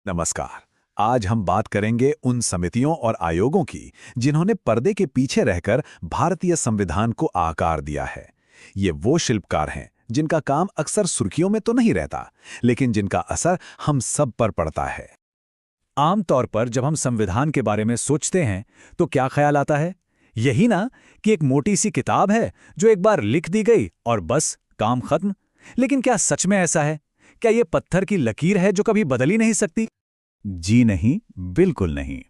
नमस्कार। आज हम बात करेंगे उन समितियों और आयोगों की जिन्होंने पर्दे के पीछे रहकर भारतीय संविधान को आकार दिया है। ये वो शिल्पकार हैं जिनका काम अक्सर सुर्खियों में तो नहीं रहता, लेकिन जिनका असर हम सब पर पड़ता है। आमतौर पर जब हम संविधान के बारे में सोचते हैं तो क्या ख्याल आता है? यही ना कि एक मोटी सी किताब है जो एक बार लिख दी गई और बस काम खत्म। लेकिन क्या सच में ऐसा है? क्या ये पत्थर की लकीर है जो कभी बदल ही नहीं सकती? जी नहीं, बिल्कुल नहीं।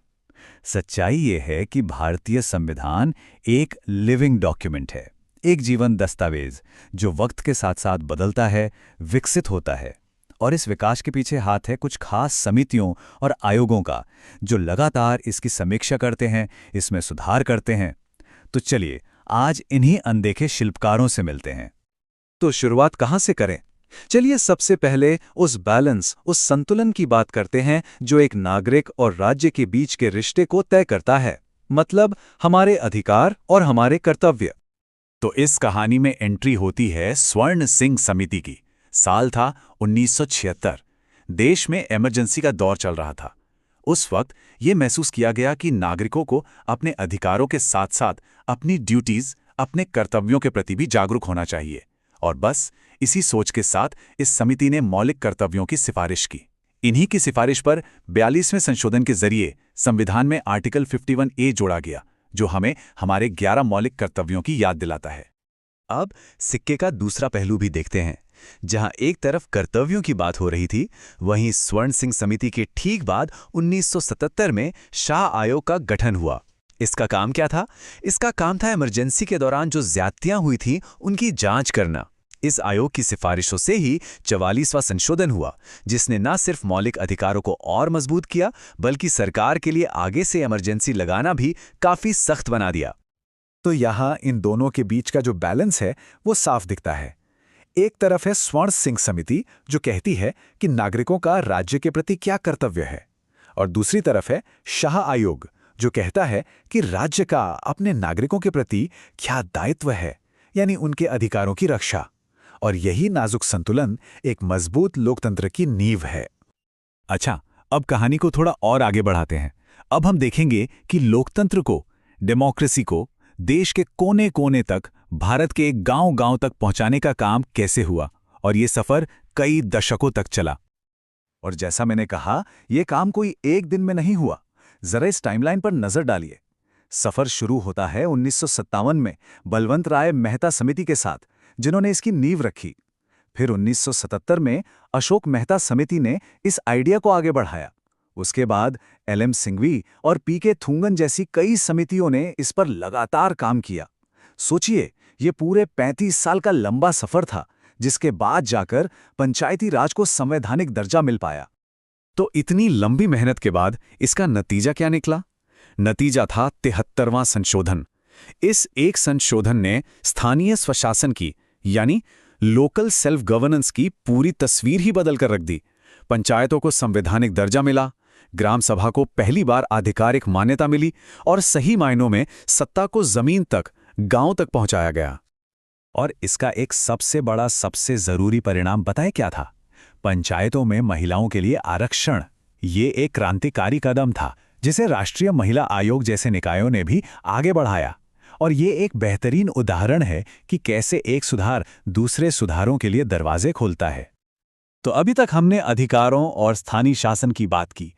सच्चाई ये है कि भारतीय संविधान एक लिविंग डॉक्यूमेंट है, एक जीवन दस्तावेज जो वक्त के साथ साथ बदलता है, विकसित होता है। और इस विकास के पीछे हाथ है कुछ खास समितियों और आयोगों का, जो लगातार इसकी समीक्षा करते हैं, इसमें सुधार करते हैं। तो चलिए आज इन्हीं अनदेखे शिल्पकारों से मिलते हैं। तो शुरुआत कहाँ से करें? चलिए सबसे पहले उस बैलेंस, उस संतुलन की बात करते हैं जो एक नागरिक और राज्य के बीच के रिश्ते को तय करता है, मतलब हमारे अधिकार और हमारे कर्तव्य। तो इस कहानी में एंट्री होती है स्वर्ण सिंह समिति की। साल था 1976। देश में इमरजेंसी का दौर चल रहा था। उस वक्त ये महसूस किया गया कि नागरिकों को अपने अधिकारों के साथ साथ अपनी ड्यूटीज, अपने कर्तव्यों के प्रति भी जागरूक होना चाहिए। और बस इसी सोच के साथ इस समिति ने मौलिक कर्तव्यों की सिफारिश की। इन्हीं की सिफारिश पर 42वें संशोधन के जरिए संविधान में आर्टिकल 51A जोड़ा गया, जो हमें हमारे 11 मौलिक कर्तव्यों की याद दिलाता है। अब सिक्के का दूसरा पहलू भी देखते हैं। जहां एक तरफ कर्तव्यों की बात हो रही थी, वहीं स्वर्ण सिंह समिति के ठीक बाद 1977 में शाह आयोग का गठन हुआ। इसका काम क्या था? इसका काम था इमरजेंसी के दौरान जो ज्यादतियां हुई थीं, उनकी जांच करना। इस आयोग की सिफारिशों से ही 44वां संशोधन हुआ, जिसने न सिर्फ मौलिक अधिकारों को और मजबूत किया, बल्कि सरकार के लिए आगे से इमरजेंसी लगाना भी काफी सख्त बना दिया। तो यहाँ इन दोनों के बीच का जो बैलेंस है वो साफ दिखता है। एक तरफ है स्वर्ण सिंह समिति जो कहती है कि नागरिकों का राज्य के प्रति क्या कर्तव्य है, और दूसरी तरफ है शाह आयोग जो कहता है कि राज्य का अपने नागरिकों के प्रति क्या दायित्व है, यानी उनके अधिकारों की रक्षा। और यही नाजुक संतुलन एक मजबूत लोकतंत्र की नींव है। अच्छा, अब कहानी को थोड़ा और आगे बढ़ाते हैं। अब हम देखेंगे कि लोकतंत्र को, डेमोक्रेसी को देश के कोने कोने तक, भारत के गांव-गांव तक पहुंचाने का काम कैसे हुआ, और ये सफर कई दशकों तक चला। और जैसा मैंने कहा, यह काम कोई एक दिन में नहीं हुआ। जरा इस टाइमलाइन पर नजर डालिए। सफर शुरू होता है 1957 में बलवंत राय मेहता समिति के साथ, जिन्होंने इसकी नींव रखी। फिर 1977 में अशोक मेहता समिति ने इस आइडिया को आगे बढ़ाया। उसके बाद LM सिंघवी और PK थूंगन जैसी कई समितियों ने इस पर लगातार काम किया। सोचिए, ये पूरे 35 साल का लंबा सफर था, जिसके बाद जाकर पंचायती राज को संवैधानिक दर्जा मिल पाया। तो इतनी लंबी मेहनत के बाद इसका नतीजा क्या निकला? नतीजा था 73वां संशोधन। इस एक संशोधन ने स्थानीय स्वशासन की, यानी लोकल सेल्फ गवर्नेंस की पूरी तस्वीर ही बदल कर रख दी। पंचायतों को संवैधानिक दर्जा मिला, ग्राम सभा को पहली बार आधिकारिक मान्यता मिली, और सही मायनों में सत्ता को जमीन तक, गांव तक पहुंचाया गया। और इसका एक सबसे बड़ा, सबसे जरूरी परिणाम बताएं क्या था? पंचायतों में महिलाओं के लिए आरक्षण। ये एक क्रांतिकारी कदम था जिसे राष्ट्रीय महिला आयोग जैसे निकायों ने भी आगे बढ़ाया। और ये एक बेहतरीन उदाहरण है कि कैसे एक सुधार दूसरे सुधारों के लिए दरवाजे खोलता है। तो अभी तक हमने अधिकारों और स्थानीय शासन की बात की,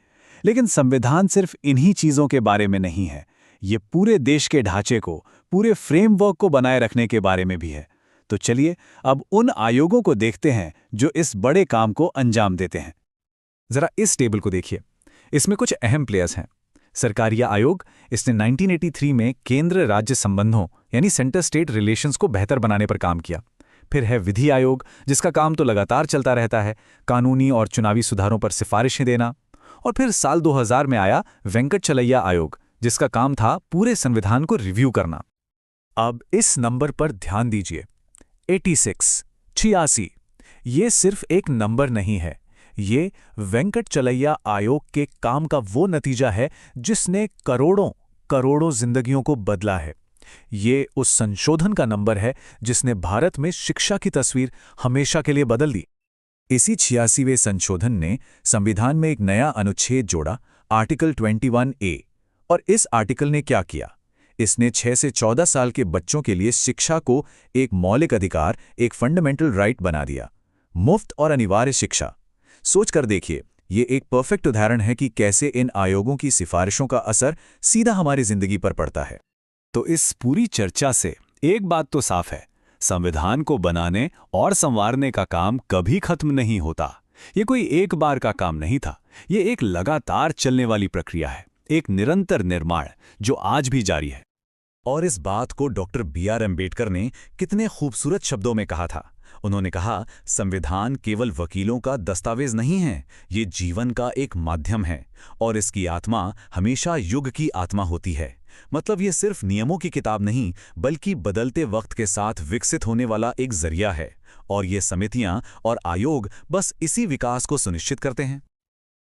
लेकिन संविधान सिर्फ इन्हीं चीजों के बारे में नहीं है। ये पूरे देश के ढांचे को, पूरे फ्रेमवर्क को बनाए रखने के बारे में भी है। तो चलिए अब उन आयोगों को देखते हैं जो इस बड़े काम को अंजाम देते हैं। जरा इस टेबल को देखिए। इसमें कुछ अहम प्लेयर्स हैं। सरकारिया आयोग, इसने 1983 में केंद्र राज्य संबंधों यानी सेंटर स्टेट रिलेशंस को बेहतर बनाने पर काम किया। फिर है विधि आयोग, जिसका काम तो लगातार चलता रहता है, कानूनी और चुनावी सुधारों पर सिफारिशें देना। और फिर साल 2000 में आया वेंकटचलैया आयोग, जिसका काम था पूरे संविधान को रिव्यू करना। अब इस नंबर पर ध्यान दीजिए, 86। ये सिर्फ एक नंबर नहीं है, ये वेंकटचलैया आयोग के काम का वो नतीजा है जिसने करोड़ों जिंदगियों को बदला है। ये उस संशोधन का नंबर है जिसने भारत में शिक्षा की तस्वीर हमेशा के लिए बदल दी। इसी 86वें संशोधन ने संविधान में एक नया अनुच्छेद जोड़ा, आर्टिकल 21A। और इस आर्टिकल ने क्या किया? इसने 6 से 14 साल के बच्चों के लिए शिक्षा को एक मौलिक अधिकार, एक फंडामेंटल राइट बना दिया। मुफ्त और अनिवार्य शिक्षा। सोच कर देखिए, ये एक परफेक्ट उदाहरण है कि कैसे इन आयोगों की सिफारिशों का असर सीधा हमारी जिंदगी पर पड़ता है। तो इस पूरी चर्चा से एक बात तो साफ है, संविधान को बनाने और संवारने का काम कभी खत्म नहीं होता। ये कोई एक बार का काम नहीं था, ये एक लगातार चलने वाली प्रक्रिया है, एक निरंतर निर्माण जो आज भी जारी है। और इस बात को डॉक्टर B.R. अम्बेडकर ने कितने खूबसूरत शब्दों में कहा था। उन्होंने कहा, संविधान केवल वकीलों का दस्तावेज नहीं है, ये जीवन का एक माध्यम है और इसकी आत्मा हमेशा युग की आत्मा होती है। मतलब ये सिर्फ नियमों की किताब नहीं, बल्कि बदलते वक्त के साथ विकसित होने वाला एक जरिया है। और ये समितियां और आयोग बस इसी विकास को सुनिश्चित करते हैं।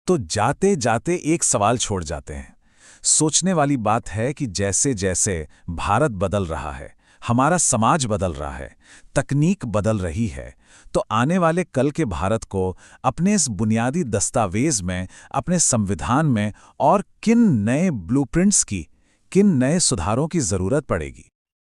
तो जाते जाते एक सवाल छोड़ जाते हैं। सोचने वाली बात है कि जैसे जैसे भारत बदल रहा है, हमारा समाज बदल रहा है, तकनीक बदल रही है, तो आने वाले कल के भारत को अपने इस बुनियादी दस्तावेज में, अपने संविधान में और किन नए ब्लूप्रिंट्स की, किन नए सुधारों की जरूरत पड़ेगी।